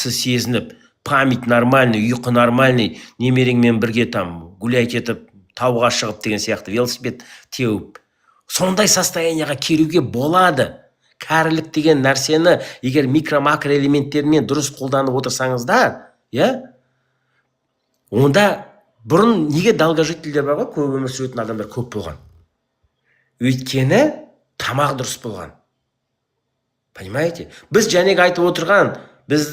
сезініп, память нормальный, ұйқы нормальный, немереңмен бірге там гулять етіп, тауға шығып деген сияқты велосипед теуіп. Сондай состоянияға келуге болады. Кәрілік деген нәрсені егер микро-макро элементтермен дұрыс қолданып отырсаңыздар, онда бұрын неге долгожительдер бар ғой, көп өмір сүретін адамдар көп болған. Өйткені тамақ дұрыс болған. Понимаете? Біз жәнегі айтып отырған, біз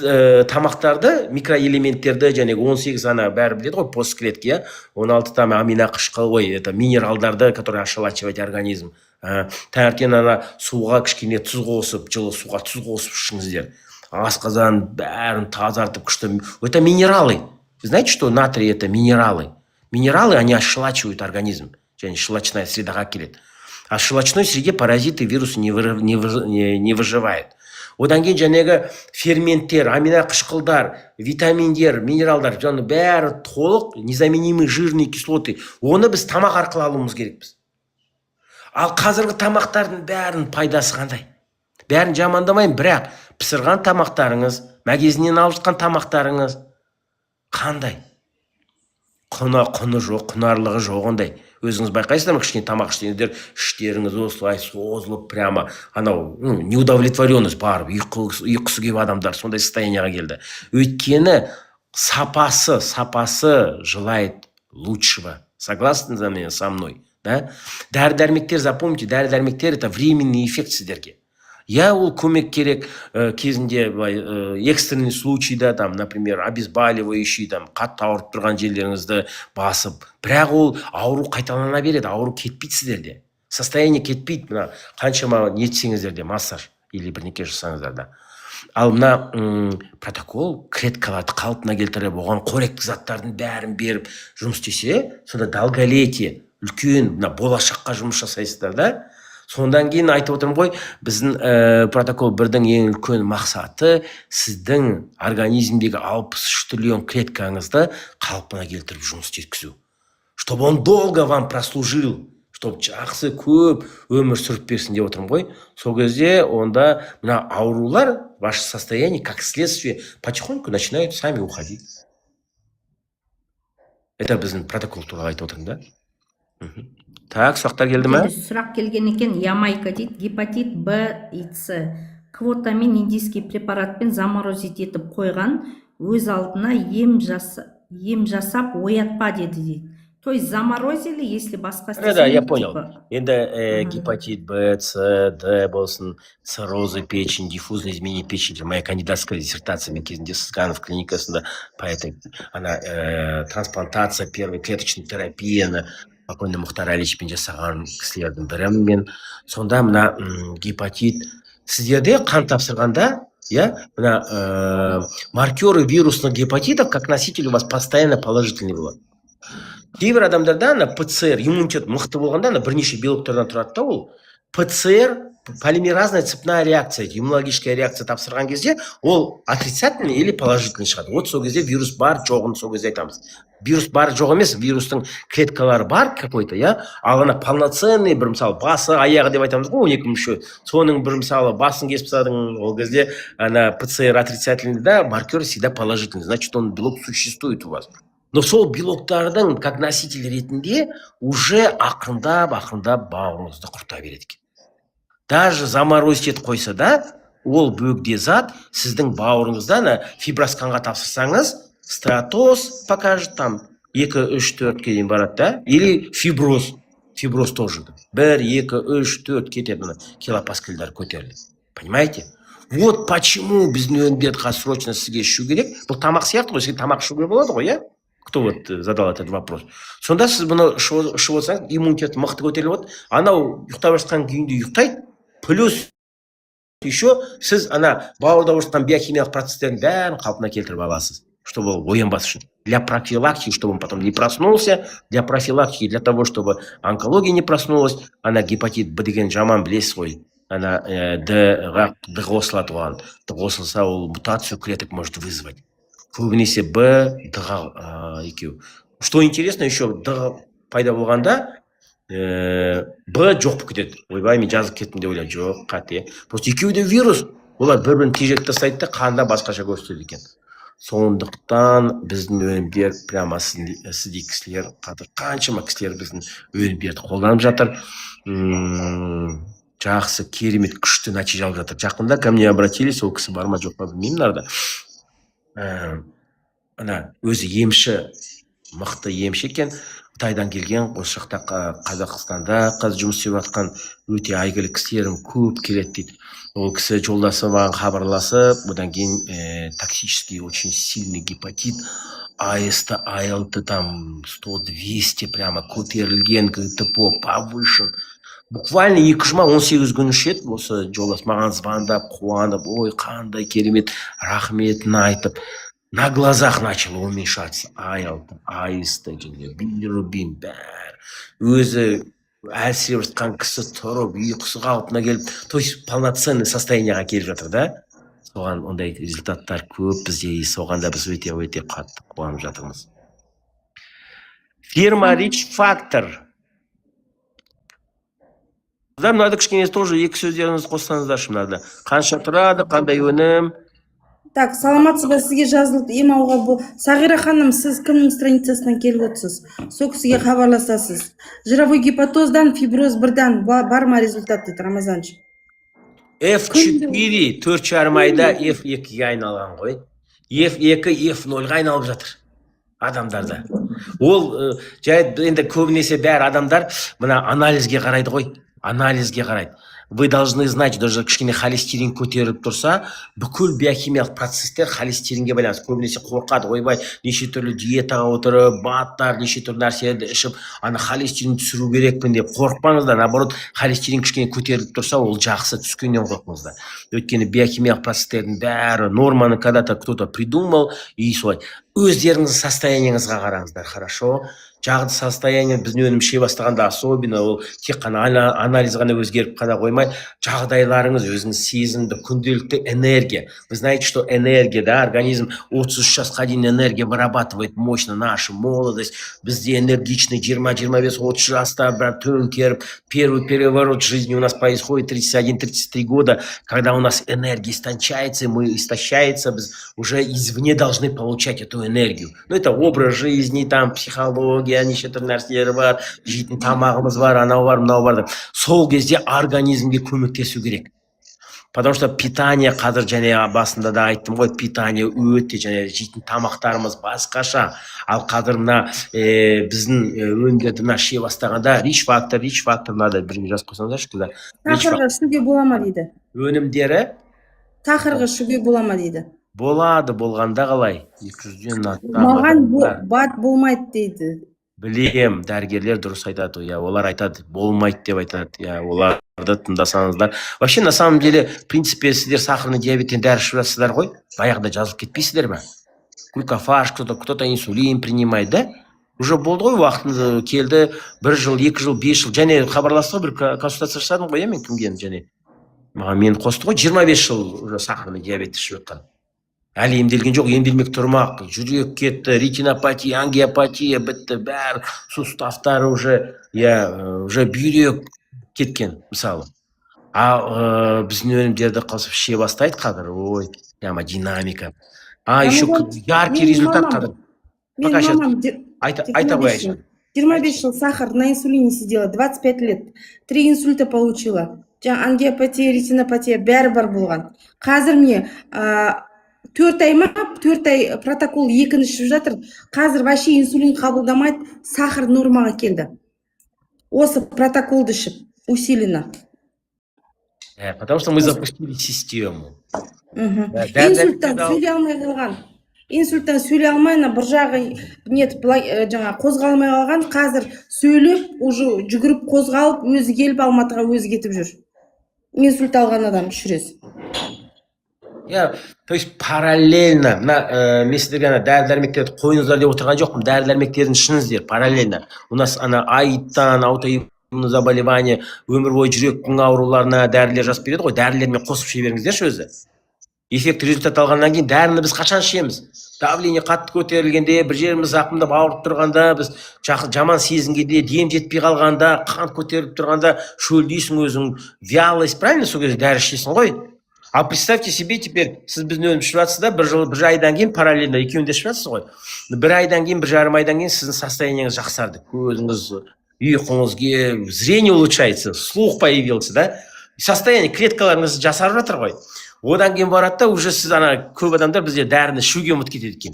тамақтарды, микроэлементтерді, жәнегі 18 ана бәрі біледі ғой, постклетки, 16 там аминақышқыл, это минералдарды, которые ошелачивать организм. Таңертең ана суға кішкене тұз қосып, жылы суға тұз қосып ішіңіздер. Асқазан бәрін тазартып күшті. Это минералы. Вы знаете, что натрий это минералы? Минералы, они ошелачивают организм. Және щелочная средаға келеді. А в щелочной среде паразиты, вирусы не выживают. Одан кейін жәнегі ферменттер, аминақышқылдар, витаминдер, минералдар, және бәрі толық, незаменимый жирные кислоты. Оны біз тамақ арқылы алуымыз керекпіз. Ал қазіргі тамақтардың бәрін пайдасы қандай? Бәрін жамандамайын, бірақ пісірған тамақтарыңыз, магазиннен алып жатқан тамақтарыңыз қандай? Құны жоқ, құнарлығы жоқ ондай. Өзіңіз байқайсыздар ма, кішкене тамақ ішсеңіздер, іштеріңіз осылай созылып, прямо анау неудовлетворенность барып, ұйқысы келіп адамдар сондай состоянияға келді. Өйткені сапасы желает лучшего. Согласны со мной? Да? Дәрі-дәрмектер, запомните, дәрі-дәрмектер это временный эффект сіздерге. Ол көмек керек кезінде экстренный случайда, там, например, обезболивающий, там, қатты ауырып тұрған жерлеріңізді басып, бірақ ол ауру қайталана береді, ауру кетпейді сіздерде. Состояние кетпейді, мына қаншама нетсеңіздерде массаж или бірнеке жасаңыздарда. Ал мына протокол клеткаларды қалпына келтіріп, оған қоректік заттардың бәрін беріп жұмыс істесе, сонда долголетие, үлкен болашаққа жұмыс жасайсыздар да. Сондан кейін айтып отырмын ғой, біздің протокол бірдің ең үлкен мақсаты сіздің организмдегі 63 триллион клеткаңызды қалпына келтіріп жұмыс істеткізу. Чтобы он долго вам прослужил, чтобы жақсы көп өмір сүріп берсін деп отырмын ғой. Сол кезде онда мына аурулар, ваше состояние, как следствие, потихоньку начинают сами уходить. Это біздің протокол туралы айтып отырмын да. Так, сұрақтар келді ме? Сұрақ келген екен, Ямайка дейді, гепатит Б и С квотамен индийский препаратпен заморозить етіп қойған, өз алдына ем жасап оятпа деді дейді. То есть заморозили, если басқа істесен... Да, я понял. Енді гепатит Б, С, Д болсын, циррозы печень, диффузное изменение печени. Моя кандидатская диссертация мен кезінде Сызганов клиникасында по этой трансплантация, первой клеточной терапияны покойный Мұхтар Әличпен жасаған кісілердің біріммен. Сонда мына гепатит сіздерде қан тапсырғанда, мына маркеры вирусных гепатитов как носитель у вас постоянно положительный болады. Кейбір адамдарда ПЦР, иммунитет мықты болғанда бірнеше белоктардан тұрады да ол. ПЦР, полимеразная цепная реакция, иммунологическая реакция тапсырған кезде, ол отрицательный или положительный шығады. Вот сол кезде вирус бар, жоғын сол кезде айтамыз. Вирус бар, жоқ емес, вирустың клеткалары бар какой-то, ал ана полноценный, бір мысалы, басы, аяғы деп айтамыз ғой, 12 мүше. Соның бір мысалы, басын кесіп тастадың, ол кезде ана ПЦР отрицательный, да, маркер всегда положительный, значит, он белок существует у вас. Но сол белоктардың как носитель ретінде уже ақырындап бауырыңызды құрта береді екен. Даже заморозить етіп қойса да, ол бөгде зат сіздің бауырыңыздан фибросканға тапсырсаңыз, стеатоз покажет там 2, 3, 4 дейін барады да, или фиброз тоже. 1, 2, 3, 4 кетеді, килопаскальдар көтеріледі. Понимаете? Вот почему біздің өнімдерді срочно сізге ішу керек. Бұл тамақ сияқты ғой, сізге тамақ ішуге болады ғой, Кто вот задал этот вопрос? Сонда сіз бұны ішіп отырсаңыз, иммунитет мықты көтеріліп, анау ұйықтап жатқан күйінде ұйықтайды, плюс еще сіз ана бауырда жатқан биохимиялық процесстердің бәрін қалпына келтіріп аласыз, чтобы ол оянбас үшін. Для профилактики, чтобы он потом не проснулся, для профилактики, для того, чтобы онкология не проснулась, ана гепатит Б деген жаман білесіз ғой. Ана Д қосылады оған. Д қосылса ол мутацию клеток может вызвать. Көбінесе Б, Д екеу. Что интересно, еще Д пайда болғанда, Б жоқ болып кетеді. Ойбай, мен жазып кеттім деп ойлаймын. Жоқ, қате. Просто екеуі де вирус. олар бір-бірін тежеп тастайды да қанда басқаша көрсетеді екен. Сондықтан біздің өнімдер прямо сіздей кісілер қазір қаншама кісілер біздің өнімдерді қолданып жатыр. Жақсы, керемет, күшті нәтиже алып жатыр. Жақында ко мне обратились, ол кісі бар ма жоқ па білмеймін нарда. Ана өзі емші, мықты емші екен. Қытайдан келген, осы жақта Қазақстанда қазір жұмыс істеп жатқан өте әйгілі кісілерім көп келеді дейді. Ол кісі жолдасы маған хабарласып, одан кейін токсический очень сильный гепатит, АСТ, АЛТ там 100-200 прямо көтерілген, ГТПО повышен. Буквально 2 жұма 18 күн ішеді. Осы жолдас маған звондап, қуанып, ой, қандай керемет, рахметін айтып. На глазах начал уменьшаться АЛТ, АСТ, билирубин бәрі. Өзі әлсіреп жатқан кісі тұрып, ұйқысы қалпына келіп, то есть полноценный состояниеға келіп жатыр да. Соған ондай результаттар көп бізде, соғанда біз өте қатты қуанып жатырмыз. Фирма Rich Factor. Мынада кішкене тоже екі сөздеріңізді қоссаңыздаршы мынада. Қанша тұрады, қандай өнім? Так, саламатсыз ба, сізге жазылып ем алуға бұл. Сағира ханым, сіз кімнің страницасынан келіп отырсыз? Сол кісіге хабарласасыз. Жировой гепатоздан, фиброз 1-дан бар ма результат дейді Рамазанчы? F4 4,5 айда F2-ге айналған ғой. F2 F0-ға айналып жатыр адамдарда. Ол енді көбінесе бәрі адамдар мына анализге қарайды ғой. Анализге қарайды. Вы должны знать, даже кішкене холестерин көтеріліп тұрса, бүкіл биохимиялық процесстер холестеринге байланысты. Көбінесе қорқады, ойбай, неше түрлі диетаға отырып, баттар, неше түрлі нәрселерді ішіп, ана холестерин түсіру керекпін деп қорықпаңыздар. Наоборот, холестерин кішкене көтеріліп тұрса, ол жақсы, түскеннен қорқыңыздар. Өйткені биохимиялық процесстердің бәрі норманы когда-то кто-то придумал, и солай. Өздеріңіздің состояниеңізға қараңыздар, хорошо? Жағды состояние біздің өнім іше бастағанда особенно ол тек қана анализ ғана өзгеріп қана қоймай, жағдайларыңыз, өзіңіз сезімді, күнделікті энергия. Вы знаете, что энергия, да, организм 33 жасқа дейін энергия вырабатывает мощно, наша молодость. Бізде энергичный 20-25-30 жаста бір төңкеріп, первый переворот жизни у нас происходит 31-33 года, когда у нас энергия истончается, мы истощается, біз уже извне должны получать эту энергию. Ну, это образ жизни, там, психология, неше түрлі нәрселері бар, жейтін тамағымыз бар, анау бар, мынау бар деп. Сол кезде организмге көмектесу керек. Потому что питание қазір және басында да айттым ғой, питание өте және жейтін тамақтарымыз басқаша. Ал қазір мына біздің өнімдерді мына іше бастағанда Rich Factor мынада бірге жазып қойсаңыздаршы қыздар. Тақырға ішуге бола ма дейді? Өнімдері? Тақырға ішуге бола ма дейді? Болады, болғанда қалай? 200-ден маған бат болмайды дейді. Білем, дәрігерлер дұрыс айтады, олар айтады, болмайды деп айтады, оларды тыңдасаңыздар. Вообще, на самом деле, в принципе, сіздер сахарный диабеттен дәрі ішіп жатсыздар ғой, баяғыда жазылып кетпейсіздер ме? Глюкофаж, кто-то инсулин принимает, да? Уже болды ғой, уақытында келді, 1 жыл, 2 жыл, 5 жыл, және хабарласты бір консультация жасадым ғой, мен кімге, және мені қосты ғой, 25 жыл уже сахарный диабет ішіп жатқан. Әлі емделген жоқ, емделмек тұрмақ, жүрек кетті, ретинопатия, ангиопатия бітті, бәрі суставтары уже бүйрек кеткен, мысалы. А біздің өнімдерді қосып іше бастайды қазір, ой, прямо динамика. Еще яркий результат қазір. Пока сейчас айта қояйын. 25 жыл сахар на инсулине сидела, 25 лет, 3 инсульта получила. Ангиопатия, ретинопатия бәрі бар болған. Қазір мне 4 ай протокол 2-ні ішіп жатыр. Қазір вообще инсулин қабылдамайды, сахар нормаға келді. Осы протоколды ішіп, усиленно. Потому что мы запустили систему. Инсульттан сөйлей алмай қалған. Инсульттан сөйлей алмай, бір жағы қозғалмай қалған, қазір сөйлеп, уже жүгіріп қозғалып, өзі келіп Алматыға өзі кетіп жүр. Инсульт алған адам үшірез. То есть параллельно, мен сіздерге дәрі-дәрмектерді қойыңыздар деп отырған жоқпын, дәрі-дәрмектерін ішіңіздер параллельно. У нас аиттан, аутоиммунный заболевание, өмір бойы жүректің ауруларына дәрілер жазып береді ғой, дәрілермен қосып іше беріңіздерші өзі. Эффекті результат алғаннан кейін дәріні біз қашан ішеміз? Давление қатты көтерілгенде, бір жеріміз зақымдап ауырып тұрғанда, біз жаман сезінгенде, дем жетпей қалғанда, қан көтеріліп тұрғанда шөлдейсің өзің, вялость, правильно сол кезде дәрі ішесің ғой? ал представьте себе теперь сіз біздің өнім ішіп жатсыз да бір айдан кейін параллельно екеуінде ішіп жатсыз ғой, бір айдан кейін, бір жарым айдан кейін сіздің состояниеңіз жақсарды, көзіңіз, ұйқыңыз келіп, зрение улучшается, слух появился, да, состояние клеткаларыңыз жасарып жатыр ғой. Одан кейін барады да, уже сіз ана көп адамдар бізде дәріні ішуге ұмытып кетеді екен.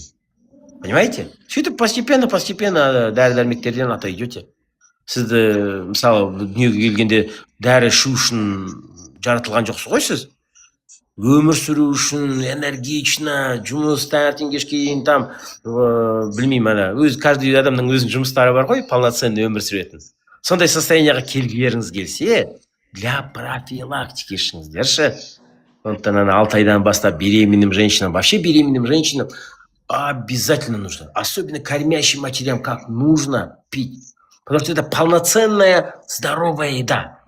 Понимаете? Сөйтіп постепенно дәрі-дәрмектерден отойдете. Сізді мысалы дүниеге келгенде дәрі ішу үшін жаратылған жоқсыз ғой сіз. Өмір сүру үшін энергично, жұмыс таңертең кешке дейін там, білмеймін, ана каждый адамның өзінің жұмыстары бар ғой, полноценный өмір сүретін. Сондай состоянияға келгілеріңіз келсе, для профилактики ішіңіздерші. Сондықтан ана 6 айдан бастап беременным женщинам, вообще беременным женщинам обязательно нужно, особенно кормящим матерям, как нужно пить. Потому что это полноценная здоровая еда.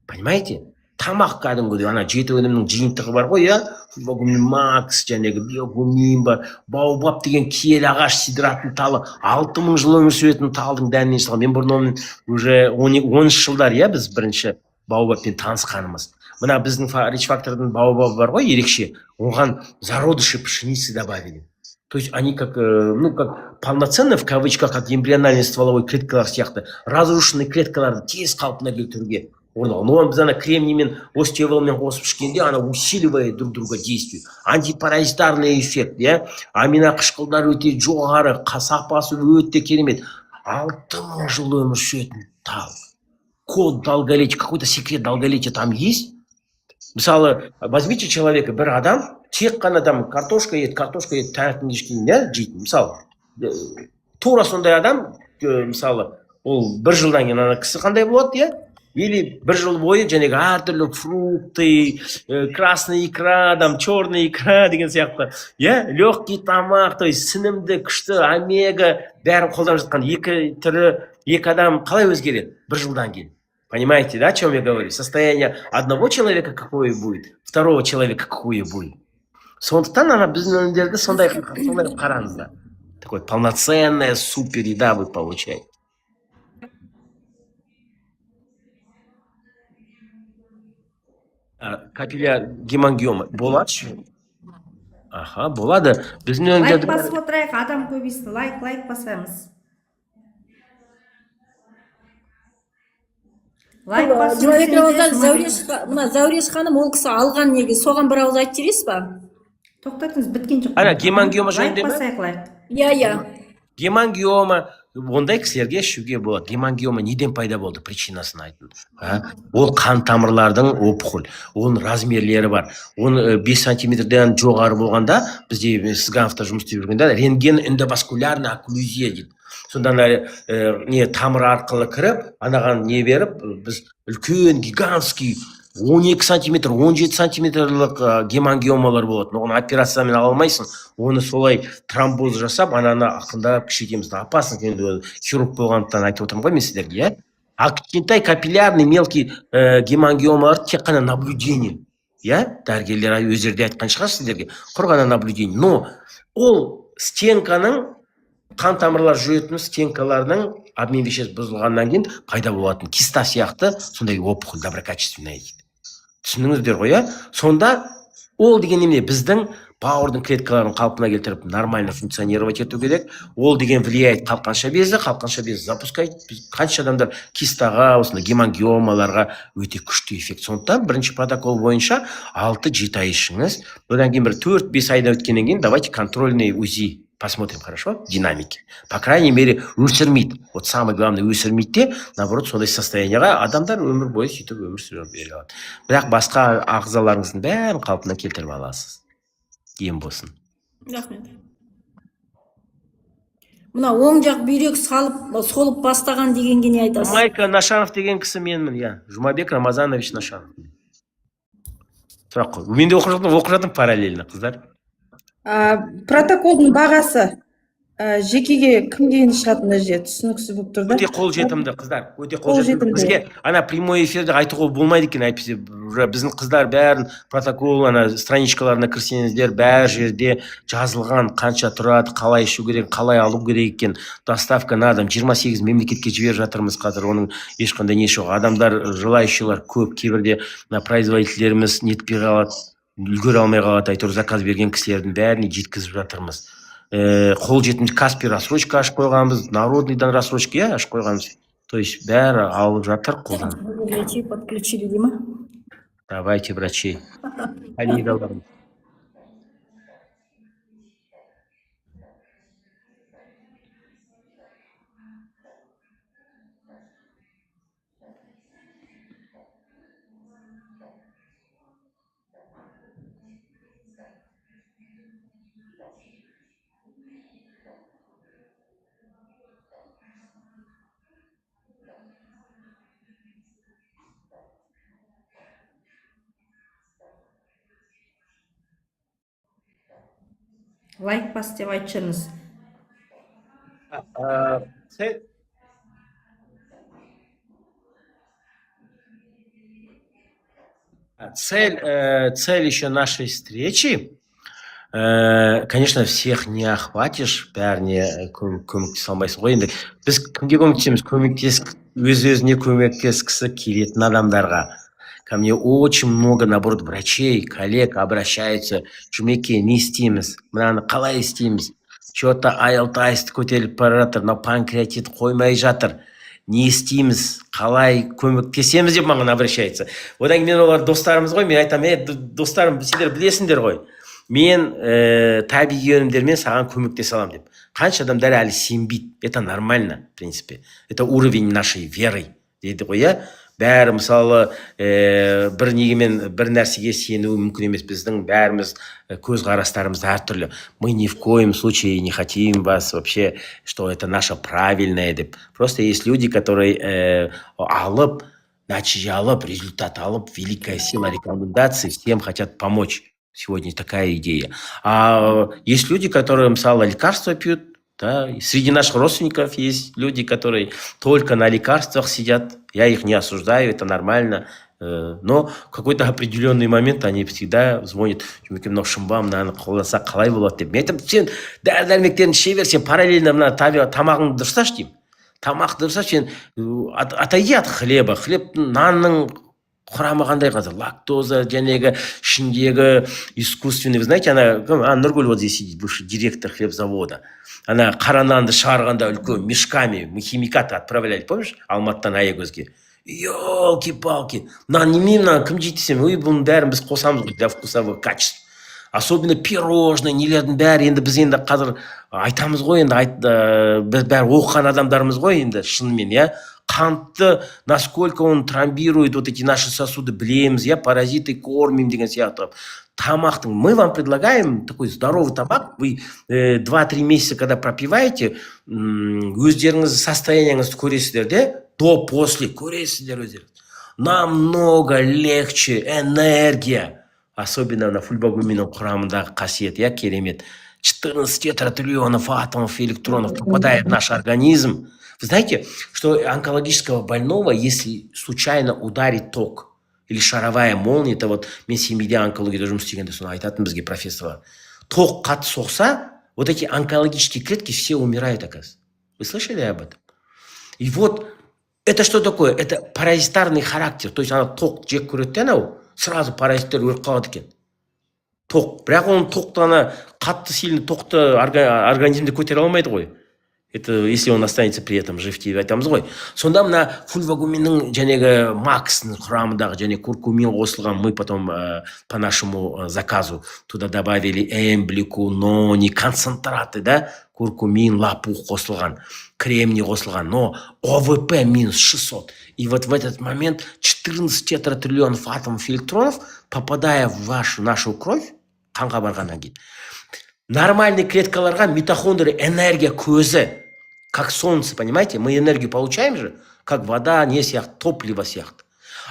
Понимаете? Тамақ кәдімгідей, ана жеті өнімнің жиынтығы бар ғой, иә? Биогумин Макс, жәнегі биогумин бар, баобаб деген киелі ағаш сидыратын талы, 6000 жыл өмір сүретін талдың дәнінен шығарған. Мен бұрын оның уже 10 жылдар, иә, біз бірінші баобабпен танысқанымыз. Мына біздің Rich Factor'дың баобабы бар ғой, ерекше, оған зародыши пшеницы добавили. То есть они как полноценно, в кавычках, как эмбриональный стволовой клеткалар сияқты, разрушенный клеткаларды тез қалпына келтіруге. Но біз ана кремниймен, остеоволмен қосып ішкенде, ана усиливает друг друга действие. Антипаразитарный эффект, иә? Аминақышқылдар өте жоғары, сапасы өте керемет. 6000 жыл өмір сүретін тал. Код долголетия, какой-то секрет долголетия там есть? Мысалы, возьмите человека, бір адам, тек қана там картошка ет, таңертең кешке дейін жейтін. Мысалы, тура сондай адам, мысалы, ол бір жылдан кейін ана кісі қандай болады, иә? Или бір жыл бойы жәнегі әртүрлі фрукты, красный икра, черный икра деген сияқты, иә? Легкий тамақ, то есть сінімді, күшті, омега, бәрін қолданып жатқан екі адам қалай өзгереді бір жылдан кейін? Понимаете, да, о чем я говорю? Состояние одного человека какое будет, второго человека какое будет. Сондықтан ана біздің өнімдерді сондай қараңыз да. Такой полноценная супер еда вы получаете. Капилляр гемангиома болады ше? Аха, болады. Біздің өнімдерді... Лайк басып отырайық, адам көбейсін. Лайк басамыз. Лайк басып... Мына Зауреш ханым ол кісі алған неге, соған бір ауыз айтып жібересіз ба? Тоқтатыңыз, біткен жоқ. Ана гемангиома жайында ма? Лайк басайық, лайк. Иә. Гемангиома, ондай кісілерге ішуге болады. Гемангиома неден пайда болды? Причинасын айтын. Ол қан тамырлардың опухоль. Оның размерлері бар. Оның 5 сантиметрден жоғары болғанда, бізде Сызғановта жұмыс істеп жүргенде рентген эндоваскулярный окклюзия дейді. Сонда тамыр арқылы кіріп, анаған не беріп, біз үлкен, гигантский 12 сантиметр, 17 сантиметрлік гемангиомалар болады. Оны операциямен ала алмайсың. Оны солай тромбоз жасап, ананы ақындап кішейтеміз. Опасно, хирург болғандықтан айтып отырмын ғой мен сіздерге, иә? А кішкентай капиллярный мелкий гемангиомалар тек қана наблюдение. Иә? Дәрігерлер өздері айтқан шығар сіздерге. Құр ғана наблюдение. Но ол стенканың, қан тамырлар жүретін стенкаларының обмен веществ бұзылғаннан кейін пайда болатын киста сияқты сондай опухоль доброкачественная дейді. Түсініңіздер ғой, иә? Сонда ол деген неме біздің бауырдың клеткаларын қалпына келтіріп нормально функционировать ету керек. Ол деген влияет қалқанша безді запускает. Қанша адамдар кистаға, осындай гемангиомаларға өте күшті эффект. Сондықтан бірінші протокол бойынша 6-7 ай ішіңіз. Одан кейін бір 4-5 айда өткеннен кейін давайте контрольный УЗИ посмотрим, хорошо, динамики. По крайней мере, өсірмейді. Вот самое главное, өсірмейді, наоборот, сондай состояниеға адамдар өмір бойы сөйтіп өмір сүре бере алады. Бірақ басқа ағзаларыңыздың бәрін қалпына келтіріп аласыз. Ем болсын. Рахмет. Мына оң жақ бүйрек солып бастаған дегенге не айтасыз? Майка Нашанов деген кісі менмін, иә. Жұмабек Рамазанович Нашанов. Сұрақ қой. Мен де оқып жатырмын параллельно, қыздар. Протоколдың бағасы жекеге кімге шығатын жерде түсініксіз болып тұр да. Өте қол жетімді қыздар, өте қол жетімді. Бізге ана прямой эфирде айтуға болмайды екен, әйтпесе біздің қыздар бәрін протокол, ана страничкаларына кірсеңіздер, бәр жерде жазылған, қанша тұрады, қалай ішу керек, қалай алу керек екен, доставка на дом 28 мемлекетке жіберіп жатырмыз қазір, оның ешқандай не жоқ. Адамдар, желающийлар көп, кейбірде производительдеріміз нетпей қалады. үлгере алмай қалады, әйтеуір заказ берген кісілердің бәріне жеткізіп жатырмыз. Қол жетімді Каспий рассрочка ашып қойғанбыз, Народныйдан рассрочка ашып қойғанбыз. То есть бәрі алып жатыр қолдан. Врачей подключили, Дима. Давайте врачей. Фамилияларым. Лайк бас деп айтшыңыз. Цель еще нашей встречи, конечно, всех не охватишь, бәріне көмектесе алмайсың ғой. Енді біз кімге көмектесеміз? Өз-өзіне көмектескісі келетін адамдарға. Ко мне очень много, наоборот, врачей, коллег обращаются. Жұмеке, не істейміз? Мынаны қалай істейміз? Что-то IELTS көтеріліп бара жатыр, мына панкреатит қоймай жатыр. Не істейміз? Қалай көмектесеміз деп маған обращается. Одан кейін олар достарымыз ғой, мен айтамын, достарым, сендер білесіңдер ғой. Мен табиғи өнімдермен саған көмектесе аламын деп. Қанша адамдар әлі сенбейді. Это нормально, в принципе. Это уровень нашей веры. Дейді ғой, иә? Бәрі мысалы бір негемен бір нәрсеге сенуі мүмкін емес. Біздің бәріміз көзқарастарымыз әртүрлі. Мы ни в коем случае не хотим вас вообще, что это наше правильное деп. Просто есть люди, которые алып, нәтиже алып, результат алып, великая сила рекомендаций, всем хотят помочь. Сегодня такая идея. А есть люди, которые, мысалы, лекарства пьют. Да, и среди наших родственников есть люди, которые только на лекарствах сидят. Я их не осуждаю, это нормально. Но в какой-то определенный момент они всегда звонят. Мынау шымбам, мынаны қолдаса қалай болады деп. Мен айтамын, сен дәрі-дәрмектерін іше бер, сен параллельно мына тамағыңды дұрысташы деймін. Тамақ дұрысташы, сен отойди от хлеба. Хлеб нанның құрамы қандай қазір? Лактоза, жәнегі ішіндегі искусственный. Вы знаете, Нұргүл вот здесь сидит, бывший директор хлебзавода. Она қара нанды шығарғанда үлкен мешками мы химикаты отправляли, помнишь? Алматыдан Аягөзге. Ёлки-палки. Нан немеймін, нан кім жейді десем, бұның бәрін біз қосамыз для вкусовых качеств. Особенно пирожный, нелердің бәрі. Енді біз енді қазір айтамыз ғой, енді біз бәрі оқыған адамдарымыз ғой, енді шынымен, иә. Қантты, насколько он тромбирует вот эти наши сосуды, білеміз, иә, паразиты кормим деген сияқты. Тамақтың. Мы вам предлагаем такой здоровый табак. Вы 2-3 месяца, когда пропиваете, өздеріңіз состояниеңізді көресіздер, де? До-после көресіздер өздеріңіз. Намного легче, энергия. Особенно на фульбагуминның құрамындағы қасиет, я керемет. 14 тетриллионов атомов и электронов попадает в наш организм. Вы знаете, что онкологического больного, если случайно ударит ток, или шаровая молния, это вот мен семейде онкологияда жұмыс істегенде соны айтатын бізге профессор. Ток қатты соқса, вот эти онкологические клетки все умирают, оказывается. Вы слышали об этом? И вот это что такое? Это паразитарный характер. То есть ана ток жек көреді, анау сразу паразиттер өліп қалады екен. Ток. Бірақ оның тоқты ана қатты сильный тоқты организмде көтере алмайды ғой. Это если он останется при этом жив деп айтамыз ғой. Сонда мына фульвагуминнің жәнегі максының құрамындағы және куркумин қосылған, мы потом по нашему заказу туда добавили эмблику, нони, концентраты, да, куркумин, лапух қосылған, кремний қосылған, но ОВП минус 600. И вот в этот момент 14 тетриллионов атомов электронов, попадая в нашу кровь, қанға барғаннан кейін, нормальный клеткаларға митохондрия энергия көзі, как солнце, понимаете? Мы энергию получаем же, как вода, не сияқты, топливо сияқты.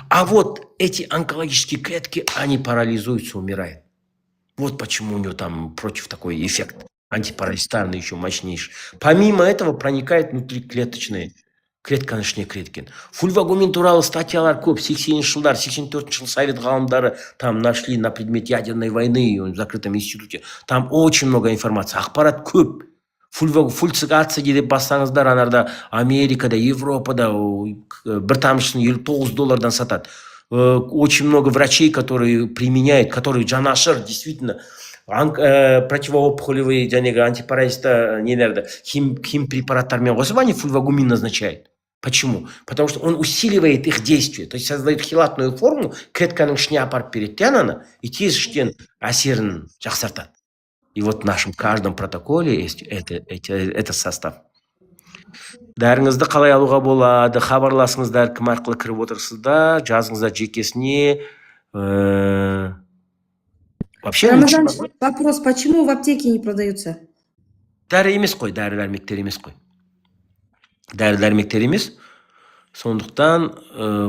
А вот эти онкологические клетки, они парализуются, умирают. Вот почему у него там против такой эффект. Антипаразитарный еще мощнейший. Помимо этого проникает внутриклеточные клетканышные клетки. Фульвагумин туралы статьялар көп. 80-ші жылдар, 84-ші жыл совет ғалымдары там нашли на предмет ядерной войны в закрытом институте. Там очень много информации. Ақпарат көп. Фульцигация деп бассаңыздар, анарда Америкада, Европада бір тамшысын $59 сатады. очень много врачей, которые применяют, которые жанашыр, действительно, противоопухолевые, антипаразита, хим препараттармен қосып, они фульвагумин назначают. Почему? Потому что он усиливает их действие, то есть создает хилатную форму, клетканың ішіне апарып береді, ананы, и тез іштен әсерін жақсартады. И вот в нашем каждом протоколе есть это состав. Дәріңізді қалай алуға болады? Хабарласыңыздар, кім арқылы кіріп отырсыздар, жазыңыздар жекесіне. Вообще Рамазан, вопрос, почему в аптеке не продаются? Дәрі емес қой, дәрі-дәрмектер емес қой. Дәрі-дәрмектер емес. Сондықтан,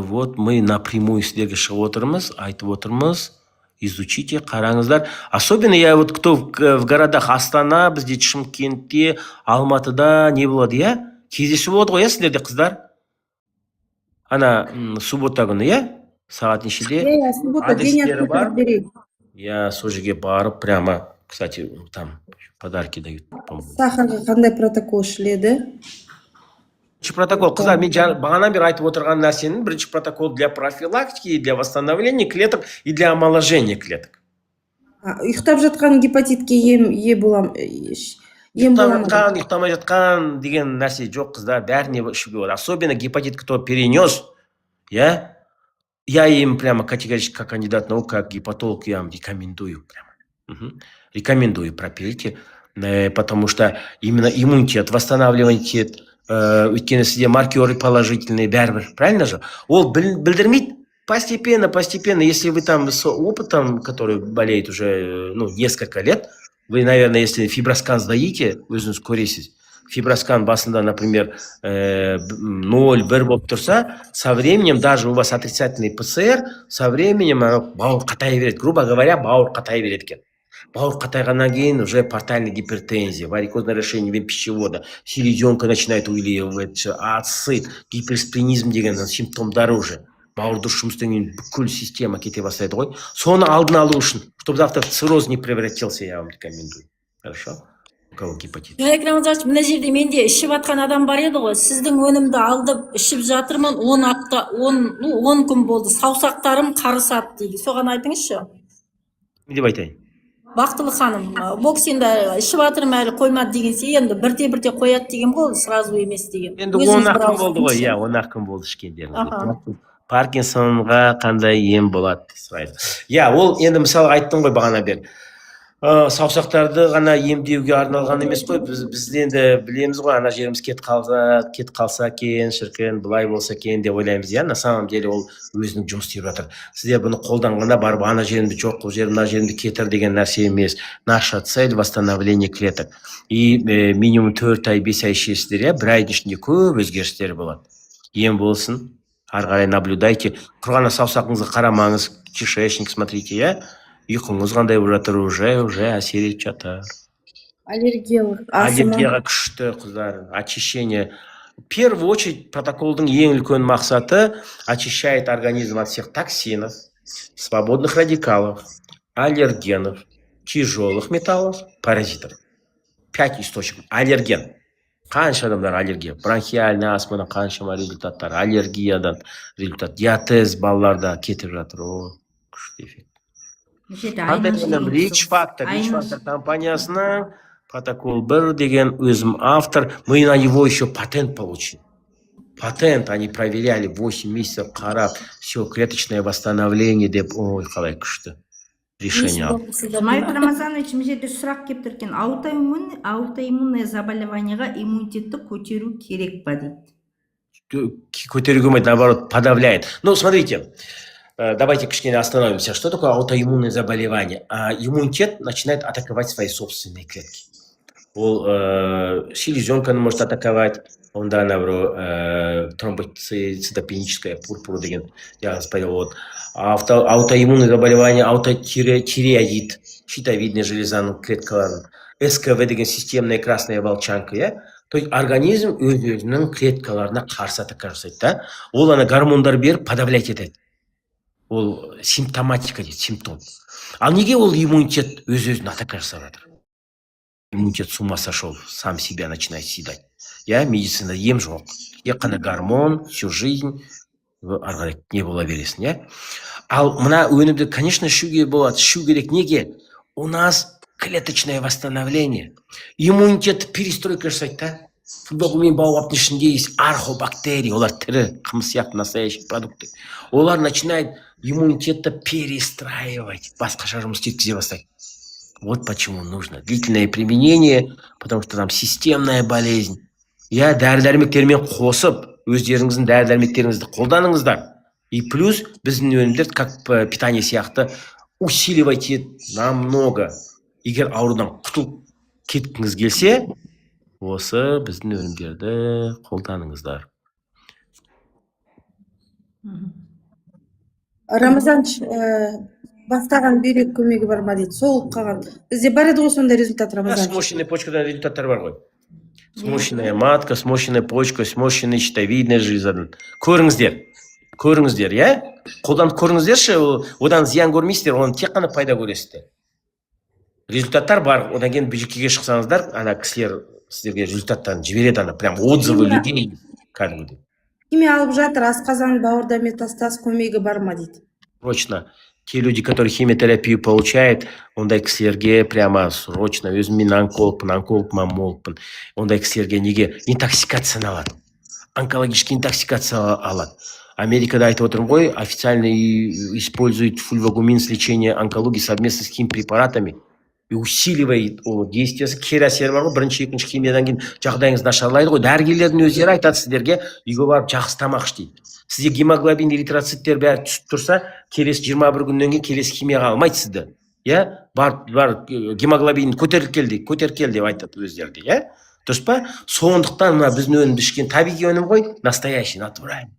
вот мы напрямую сіздерге шығып отырмыз, айтып отырмыз. Изучите, қараңыздар. Особенно я вот кто в городах Астана, бізде Шымкентте, Алматыда не болады, иә? Кездесу болады ғой, иә, сіздерде қыздар? Ана суббота күні, иә? Сағат нешеде? Суббота, день открытых дверей. Я сол жерге барып, прямо, кстати, там подарки дают, по-моему. Сахарға қандай протокол ішіледі? Бірінші протокол, қыздар, мен бағанан бері айтып отырған нәрсенің бірінші протокол для профилактики, для восстановления клеток и для омоложения клеток. Ұйықтап жатқан гепатитке ем боламын. Ұйықтамай жатқан деген нәрсе жоқ, қыздар, бәріне ішуге болады. Особенно гепатит, кто перенес, я им прямо категорически как кандидат наук, как гепатолог, я вам рекомендую прямо. Рекомендую, пропейте, потому что именно иммунитет, восстанавливаете, өйткені сізде маркеры положительные, бәрібір, правильно же? Ол білдірмейді постепенно, если вы там с опытом, который болеет уже несколько лет, вы, наверное, если фиброскан сдаите, өзіңіз көресіз, фиброскан басында, например, 0, 1 болып тұрса, со временем, даже у вас отрицательный ПЦР, со временем бауыр қатай береді, грубо говоря, бауыр қатай береді екен. Бауыр қатайғаннан кейін уже портальная гипертензия, варикозное расширение вен пищевода, селезенка начинает увеличивать, ацит, гиперспленизм деген симптомдары уже. Бауырды жұмыстан кейін бүкіл система кете бастайды ғой. Соны алдын алу үшін, чтобы завтра цирроз не превратился, я вам рекомендую. Хорошо? У кого гепатит? Рамазанович, мына жерде менде ішіп атқан адам бар еді ғой. Сіздің өнімді алдып ішіп жатырмын, 10 күн болды. Саусақтарым қарысады дейді. Соған айтыңызшы. Не деп айтайын? Бақтылы ханым, боксинда ішіп атырым әлі қоймады дегенсе, енді бірте қояды деген ғой, сразу емес деген. Енді 10 күн болды ғой, иә, 10 күн болды ішкендеріңізде. Паркинсонға қандай ем болады сұрайды. Иә, ол енді мысалы айттым ғой бағана бері. Саусақтарды ғана емдеуге арналған емес қой, біз енді білеміз ғой, ана жеріміз кет қалса екен, шіркін, былай болса екен деп ойлаймыз, иә, на самом деле ол өзінің жұмыс істеп жатыр. Сіздер бұны қолданғанда барып ана жерімді жоқ қыл жер, мына жерімді кетір деген нәрсе емес. Наша цель восстановление клеток. И минимум 4 ай, 5 ай ішесіздер, иә, бір айдың ішінде көп өзгерістер болады. Ем болсын, ары қарай наблюдайте. Құрғана саусағыңызға қарамаңыз, кишечник смотрите, иә. Ұйқыңыз қандай болып жатыр, уже әсер етіп жатыр. Аллергияға күшті, қыздар, очищение. В первую очередь протоколдың ең үлкен мақсаты очищает организм от всех токсинов, свободных радикалов, аллергенов, тяжелых металлов, паразитов. 5 источников. Аллерген. Қанша адамдар аллергия? Бронхиальный астмадан қаншама результаттар, аллергиядан результат, диатез балаларда кетіп жатыр. Күшті эффект. Рич Фактор компаниясына протокол 1 деген өзім автор. Мы на него еще патент получили. Патент они проверяли 8 месяцев қарап, все, клеточное восстановление деп, ой, қалай күшті решение алды. Майк Рамазанович, мына жерде сұрақ келіп тұр екен. Аутоиммунное заболеваниеға иммунитетті көтеру керек па дейді. Көтеруге болмайды, наоборот, подавляет. Ну, смотрите. Давайте кішкене остановимся. Что такое аутоиммунное заболевание? Иммунитет начинает атаковать свои собственные клетки. Ол селезенка может атаковать, онда тромбоцитопеническая пурпура деген диагноз пайда болады. Аутоиммунное заболевание, аутотиреоидит, щитовидная железаның клеткаларын, СКВ деген системная красная волчанка, иә? То есть организм өзінің клеткаларына қарсы атака жасайды, да? Ол ана гормондар беріп подавлять етеді. Ол симптоматика дейді, симптом. Ал неге ол иммунитет өз-өзін атака жасап жатыр? Иммунитет с ума сошел, сам себя начинает съедать. Я медицина ем жоқ. Тек қана гормон, всю жизнь. ары қарай не бола бересің, иә. Ал мына өнімді, конечно, ішуге болады. Ішу керек. Неге? У нас клеточное восстановление. Иммунитет перестройка жасайды да. Футболмен бауаптың ішінде есть архобактерии, олар тірі, қымыз сияқты настоящий продукты. Олар начинает иммунитетті перестраивать, басқаша жұмыс істеткізе бастайды. Вот почему нужно длительное применение, потому что там системная болезнь. Я дәрі-дәрмектермен қосып, өздеріңіздің дәрі-дәрмектеріңізді қолданыңыздар. И плюс біздің өнімдер, как питание сияқты, усиливайте намного. Егер аурудан құтылып кеткіңіз келсе, осы біздің өнімдерді қолданыңыздар. Рамазанович, бастаған бүйрек көмегі бар ма дейді, солып қалған. Бізде бар еді ғой сондай результат, Рамазанович? Смощенная почкадан результаттар бар ғой. Смощенная матка, смощенная почка, смощенный щитовидная железадан. Көріңіздер, иә? Қолданып көріңіздерші, одан зиян көрмейсіздер, оны тек қана пайда көресіздер. Результаттар бар, одан кейін бюджетке шықсаңыздар, ана кісілер сіздерге результаттарын жібереді, ана прям отзывы людей кәдімгідей. Химия алып жатыр, асқазан, бауырда метастаз көмегі бар ма дейді. Срочно. Те люди, которые химиотерапию получают, ондай кісілерге прямо срочно, өзім мен онкологпын, ондай кісілерге неге интоксикацияны алады. Онкологический интоксикация алады. Америкада айтып отырмын ғой, официально использует фульвагумин с лечения онкологии совместно с химпрепаратами и усиливает действиясы. Кері әсері бар ғой, бірінші, екінші химиядан кейін жағдайыңыз нашарлайды ғой. Дәрігерлердің өздері айтады сіздерге, үйге барып жақсы тамақ іш дейді. Сізде гемоглобин, эритроциттер бәрі түсіп тұрса, келесі 21 күннен кейін келесі химияға алмайды сізді. Иә? Бар гемоглобин көтеріп кел деп айтады өздері, иә? Дұрыс па? Сондықтан мына біздің өнімді ішкен табиғи өнім ғой, настоящий, натуральный.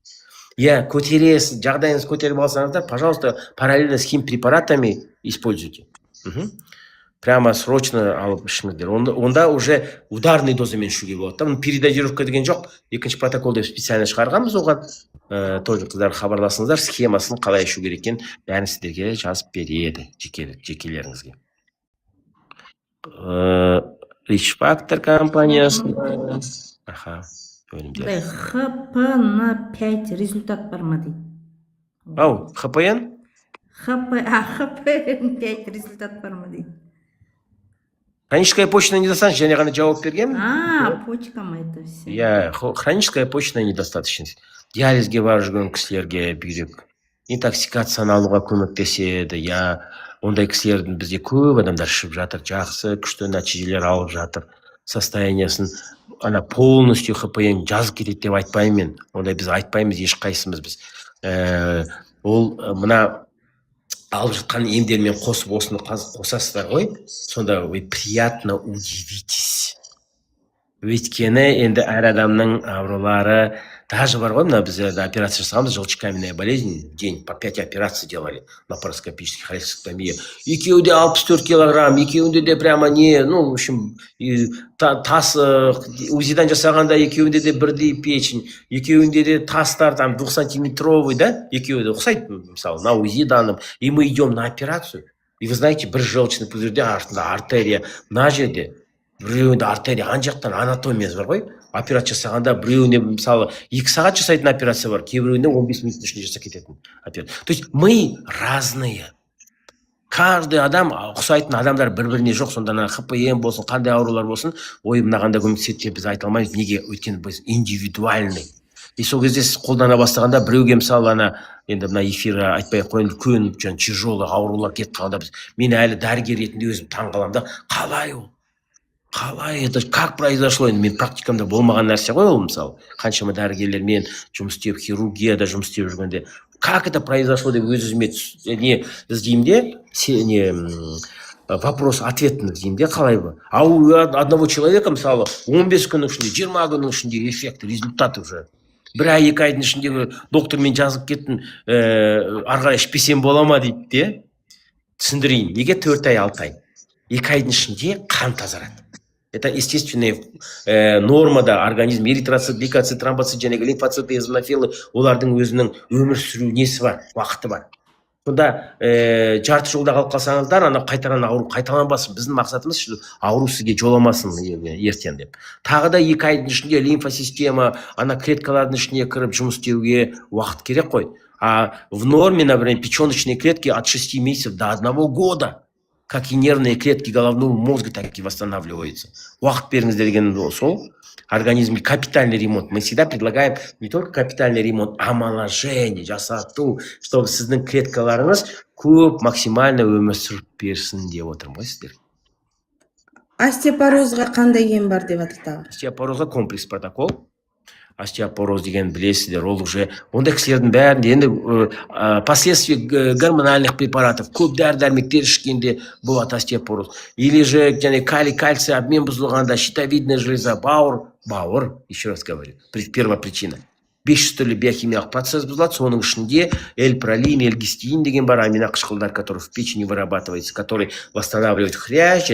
Иә, көтересіз, жағдайыңыз көтеріп алсаңыздар, пожалуйста, параллельно с химпрепаратами используйте. Прямо срочно алып ішіңіздер. Онда уже ударный дозамен ішуге болады. Там передозировка деген жоқ. Екінші протокол деп специально шығарғанбыз оған. Тоже қыздар хабарласыңыздар, схемасын қалай ішу керек екенін бәрін сіздерге жазып береді жекелеріңізге. Ричфактор компаниясы. Аха, өнімдер. ХПН5 результат бар ма дейді. Ау, ХПН? ХПН5 результат бар ма дейді. Хроническая почечная недостаточность, және ғана жауап берген. Почка ма это все. Я хроническая почечная недостаточность. Диализге барып жүрген кісілерге бүйрек интоксикацияны алуға көмектеседі. Я ондай кісілердің бізде көп адамдар ішіп жатыр, жақсы, күшті нәтижелер алып жатыр. Состояниясын ана полностью ХПН жазып кетеді деп айтпаймын мен. Ондай біз айтпаймыз, ешқайсымыз біз. Ол мына алып жатқан емдермен қосып осыны қосасыздар ғой, сонда вы приятно удивитесь. Өйткені енді әр адамның аурулары даже бар ғой, мына біз операция жасағанбыз, желчекаменная болезнь, день по 5 операций делали, лапароскопический холецистектомия. Екеуінде 64 килограмм, екеуінде де прямо не, в общем, тас УЗИдан жасағанда екеуінде де бірдей печень, екеуінде де тастар там 2 сантиметровый, да, екеуі де ұқсайды, мысалы, на УЗИ данным, и мы идем на операцию, и вы знаете, бір желчный пузырьде артында артерия, мына жерде, біреуінде артерия, ана жақтан анатомиясы бар ғой, операция жасағанда біреуіне мысалы 2 сағат жасайтын операция бар, кейбіреуіне 15 минуттың ішінде жасап кететін операция. То есть мы разные. Каждый адам, ұқсайтын адамдар бір-біріне жоқ, сонда ХПН болсын, қандай аурулар болсын, ой мынағанда көмектеседі деп біз айта алмаймыз. Неге? Өйткені біз индивидуальный. И сол кезде сіз қолдана бастағанда біреуге мысалы енді мына эфирға айтпай ақ қояйын, үлкен тяжелый аурулар кетіп қалғанда мен әлі дәрігер ретінде өзім таңғаламын да, қалай ол? Қалай это, как произошло? Енді мен практикамда болмаған нәрсе ғой ол, мысалы. Қаншама дәрігерлермен жұмыс істеп, хирургияда жұмыс істеп жүргенде, как это произошло деп өз-өзіме не іздеймін де, вопрос-ответін іздеймін де, қалай бы. А у одного человека, мысалы, 15 күннің ішінде, 20 күннің ішінде эффект, результат уже. Бір ай, 2 айдың ішінде доктормен жазып кеттім, ары қарай ішпесем бола ма дейді де. Түсіндірейін, неге 4 ай, 6 ай? 2 айдың ішінде қан тазарады. Это естественная нормада организм, эритроцит, лейкоцит, тромбоцит, және лимфоцит, эозинофилы, олардың өзінің өмір сүру несі бар, уақыты бар. Сонда жарты жолда қалып қалсаңыздар, ана қайтадан ауру қайталанбасын. Біздің мақсатымыз ауру сізге жоламасын ертең деп. Тағы да 2 айдың ішінде лимфосистема, ана клеткалардың ішіне кіріп жұмыс істеуге уақыт керек қой. А в норме, например, печеночные клетки от 6 месяцев до 1 года, как и нервные клетки головного мозга, так и восстанавливаются. Уақыт беріңіздер деген сол. Организмге капитальный ремонт. Мы всегда предлагаем не только капитальный ремонт, а омоложение, жасату, чтобы сіздің клеткаларыңыз көп максимально өмір сүріп берсін деп отырмын ғой сіздер. Остеопорозға қандай ем бар деп жатыр тағы? Остеопорозға комплекс протокол. Остеопороз деген білесіздер, ол уже ондай кісілердің бәрінде енді последствия гормональных препаратов, көп дәрі-дәрмектер ішкенде болады остеопороз. Или же калий-кальций обмен бұзылғанда, щитовидная железа, бауыр, еще раз говорю, первопричина. 500 түрлі биохимиялық процесс бұзылады, соның ішінде эльпролин, эльгистеин деген бар аминокислоттар, которые в печени вырабатываются, которые восстанавливают хрящ,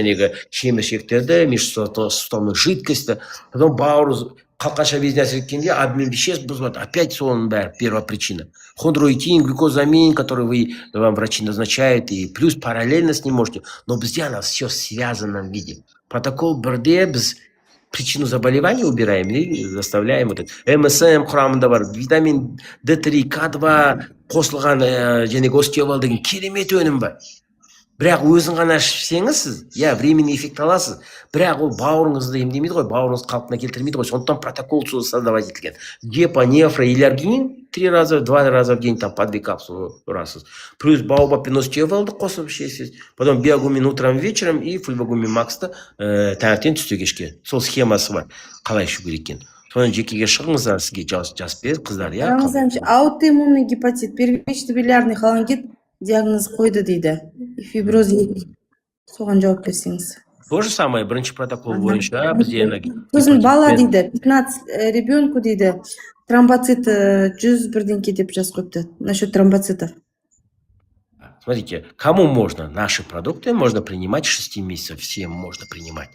шеміршектерді, межсуставную жидкость, потом бауыр қалқаша безіне әсер еткенде обмен веществ бұзылады. Опять соның бәрі первопричина. Хондроитин, глюкозамин, который вам врачи назначают, и плюс параллельно с ним можете. Но бізде она все в связанном виде. Протокол бірде біз причину заболевания убираем и заставляем вот это. МСМ құрамында бар, витамин D3, K2 қосылған остеовал деген керемет өнім бар. Бірақ өзің ғана ішсеңіз сіз, временный эффект аласыз. Бірақ ол бауырыңызды емдемейді ғой, бауырыңыз қалпына келтірмейді ғой. Сондықтан протокол создавать етілген. Гепа, нефра или аргинин 2 раза в день, там по 2 капсулы ұрасыз. Плюс баобаб остеовалды қосып ішесіз. Потом биогумин утром вечером и фульвогумин максты таңертең түсте кешке. Сол схемасы бар. Қалай ішу керек екен. Соны жекеге шығыңыздар, сізге жазып береді қыздар. Аутоиммунный гепатит, первичный билярный холангит диагноз қойды дейді. Фиброз соған жауап берсеңіз. То же самое, бірінші протокол бойынша бізде сосын бала дейді, 15 ребенку дейді, тромбоцит 101 деп жазып қойыпты. Насчет тромбоцитов. Смотрите, кому можно? Наши продукты можно принимать 6 месяцев, всем можно принимать.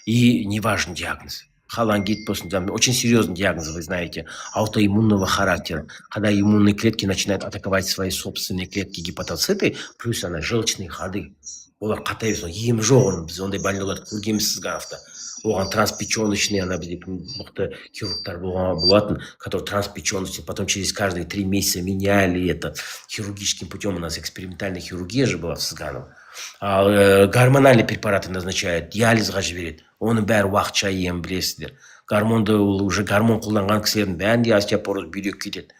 И не важен диагноз. Холангит, очень серьезный диагноз, вы знаете, аутоиммунного характера. Когда иммунные клетки начинают атаковать свои собственные клетки гепатоциты, плюс желчные ходы. Олар қатайып, ем жоғын, біз ондай больноларды көргенбіз сізгаровта. Оған транспеченочный, ана бізде мықты хирургтар болатын, который транспеченочный, потом через каждые 3 месяца меняли это. Хирургическим путем у нас экспериментальная хирургия же была в Сызганово. Гормональные препараты назначают, диализға жібереді. Оның бәрі уақытша ем білесіздер. Гормонды уже гормон қолданған кісілердің бәрінде остеопороз бүйрек кетеді.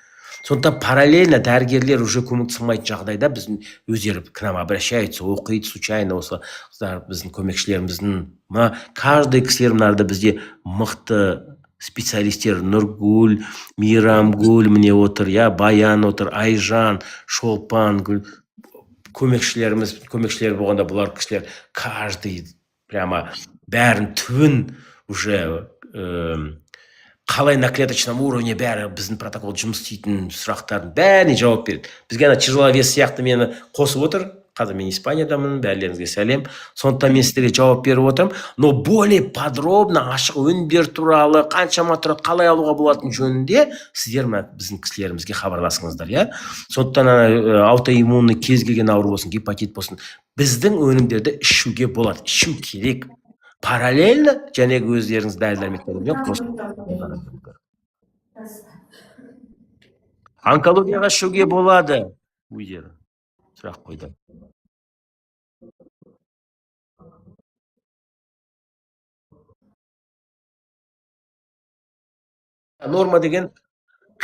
Сондықтан параллельно дәрігерлер уже көмектеспейтін жағдайда біздің өздері к нам обращаются, оқиды случайно осы біздің көмекшілеріміздің. Каждый кісілер мынарда бізде мықты специалисттер, Нұргүл, Мейрамгүл міне отыр, Баян отыр, Айжан, Шолпан, көмекшілер болғанда бұлар кісілер каждый прямо бәрін түбін уже қалай на клеточном уровне бәрі біздің протокол жұмыс істейтін сұрақтардың бәріне жауап береді. Бізге ана тяжеловес сияқты мені қосып отыр. Қазір мен Испаниядамын, бәрлеріңізге сәлем. Сондықтан мен сіздерге жауап беріп отырмын. Но более подробно ашық өнімдер туралы, қаншама тұрады, қалай алуға болатын жөнінде сіздер біздің кісілерімізге хабарласыңыздар, Сондықтан аутоиммунный кез келген ауру болсын, гепатит болсын, біздің өнімдерді ішуге болады, ішу керек. Параллельно және өздеріңіз дәрі-дәрмектермен қосып. Онкологияға ішуге болады. Өздері сұрақ қойды. Норма деген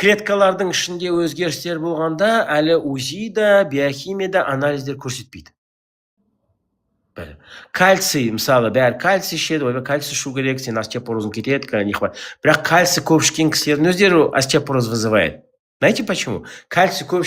клеткалардың ішінде өзгерістер болғанда әлі УЗИ-да, биохимияда анализдер көрсетпейді. Кальций, мысалы, бәрі кальций ішеді, кальций ішу керек, сен остеопорозың кетеді, бірақ кальций көп ішкен кісілердің өздері остеопороз вызывает. Знаете почему? Кальций көп